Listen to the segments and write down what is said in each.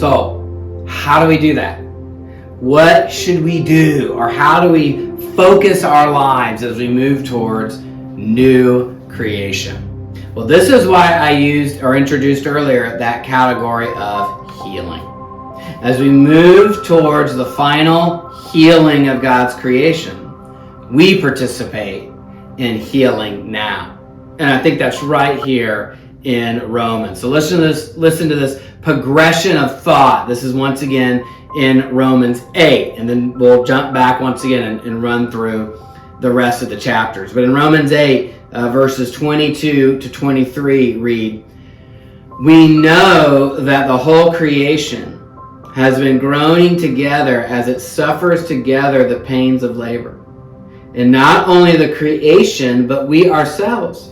So, how do we do that? What should we do? Or how do we focus our lives as we move towards new creation? Well, this is why I used or introduced earlier that category of healing. As we move towards the final healing of God's creation, we participate in healing now. And I think that's right here in Romans. So listen to this progression of thought. This is once again in Romans 8, and then we'll jump back once again and run through the rest of the chapters. But in Romans 8, verses 22 to 23 read, "We know that the whole creation has been groaning together as it suffers together the pains of labor. And not only the creation, but we ourselves,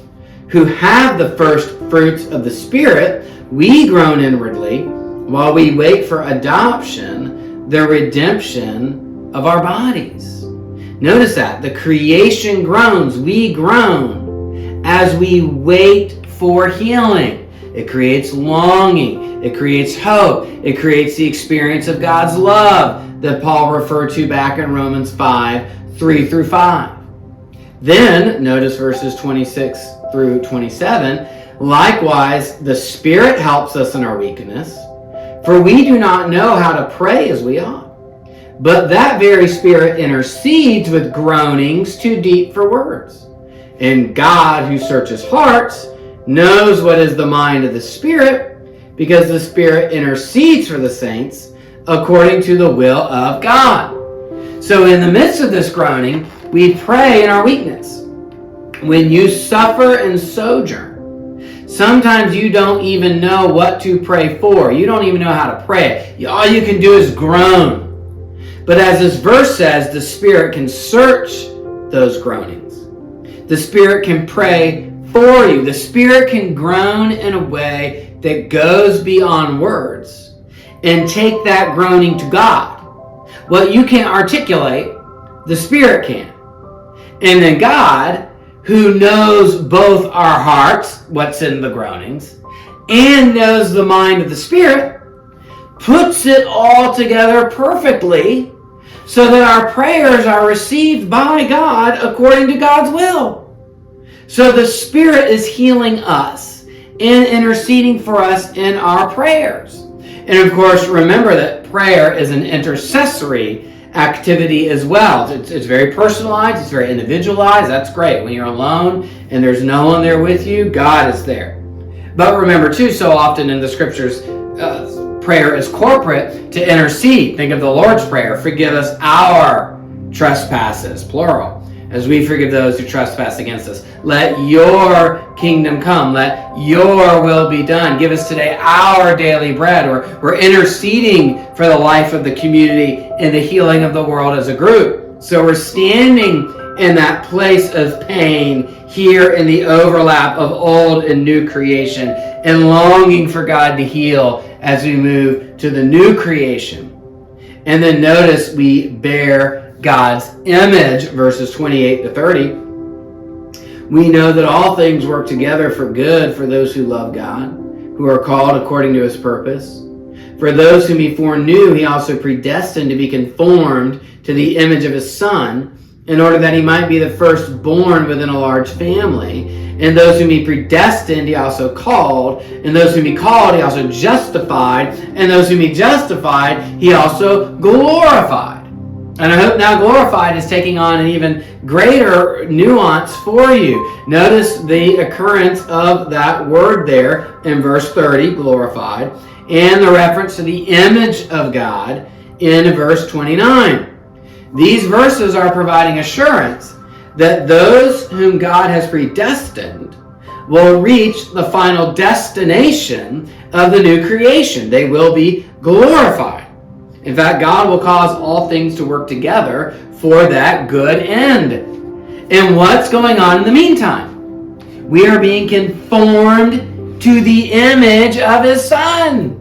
who have the first fruits of the Spirit, we groan inwardly while we wait for adoption, the redemption of our bodies." Notice that. The creation groans. We groan as we wait for healing. It creates longing. It creates hope. It creates the experience of God's love that Paul referred to back in Romans 5, 3 through 5. Then, notice verses 26 through 27. "Likewise, the Spirit helps us in our weakness, for we do not know how to pray as we ought. But that very Spirit intercedes with groanings too deep for words. And God, who searches hearts, knows what is the mind of the Spirit, because the Spirit intercedes for the saints according to the will of God." So in the midst of this groaning, we pray in our weakness. When you suffer and sojourn, sometimes you don't even know what to pray for. You don't even know how to pray. All you can do is groan. But as this verse says, the Spirit can search those groanings. The Spirit can pray for you. The Spirit can groan in a way that goes beyond words and take that groaning to God. What you can't articulate, the Spirit can. And then God, who knows both our hearts, what's in the groanings, and knows the mind of the Spirit, puts it all together perfectly so that our prayers are received by God according to God's will. So the Spirit is healing us and interceding for us in our prayers. And of course, remember that prayer is an intercessory activity as well. It's very personalized, it's very individualized. That's great. When you're alone and there's no one there with you, God is there. But remember too, so often in the scriptures, prayer is corporate to intercede. Think of the Lord's Prayer. Forgive us our trespasses, plural, as we forgive those who trespass against us. Let your kingdom come. Let your will be done. Give us today our daily bread. We're interceding for the life of the community and the healing of the world as a group. So we're standing in that place of pain here in the overlap of old and new creation and longing for God to heal as we move to the new creation. And then notice we bear God's image, verses 28 to 30. "We know that all things work together for good for those who love God, who are called according to his purpose. For those whom he foreknew, he also predestined to be conformed to the image of his Son, in order that he might be the firstborn within a large family. And those whom he predestined, he also called. And those whom he called, he also justified. And those whom he justified, he also glorified." And I hope now glorified is taking on an even greater nuance for you. Notice the occurrence of that word there in verse 30, glorified, and the reference to the image of God in verse 29. These verses are providing assurance that those whom God has predestined will reach the final destination of the new creation. They will be glorified. In fact, God will cause all things to work together for that good end. And what's going on in the meantime? We are being conformed to the image of his Son.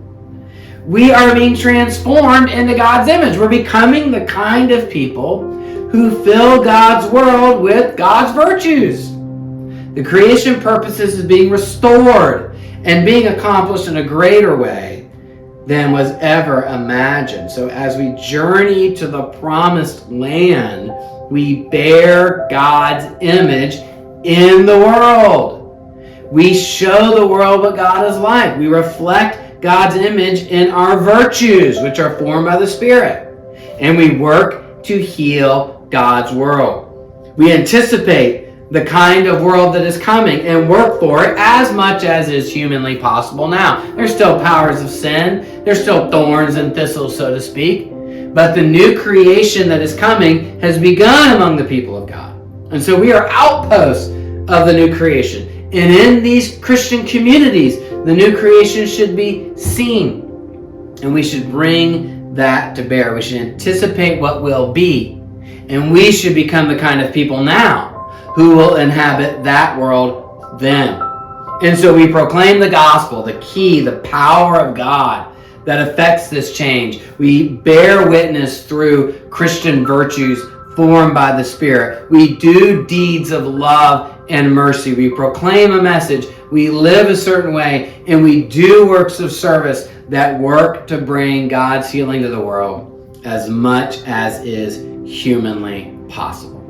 We are being transformed into God's image. We're becoming the kind of people who fill God's world with God's virtues. The creation purposes is being restored and being accomplished in a greater way than was ever imagined. So as we journey to the promised land, we bear God's image in the world. We show the world what God is like. We reflect God's image in our virtues, which are formed by the Spirit. And we work to heal God's world. We anticipate the kind of world that is coming and work for it as much as is humanly possible now. There's still powers of sin. There's still thorns and thistles, so to speak. But the new creation that is coming has begun among the people of God. And so we are outposts of the new creation. And in these Christian communities, the new creation should be seen. And we should bring that to bear. We should anticipate what will be. And we should become the kind of people now who will inhabit that world then. And so we proclaim the gospel, the key, the power of God that affects this change. We bear witness through Christian virtues formed by the Spirit. We do deeds of love and mercy. We proclaim a message. We live a certain way, and we do works of service that work to bring God's healing to the world as much as is humanly possible.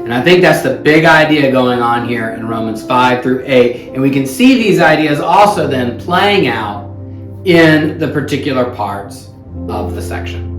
And I think that's the big idea going on here in Romans 5 through 8. And we can see these ideas also then playing out in the particular parts of the section.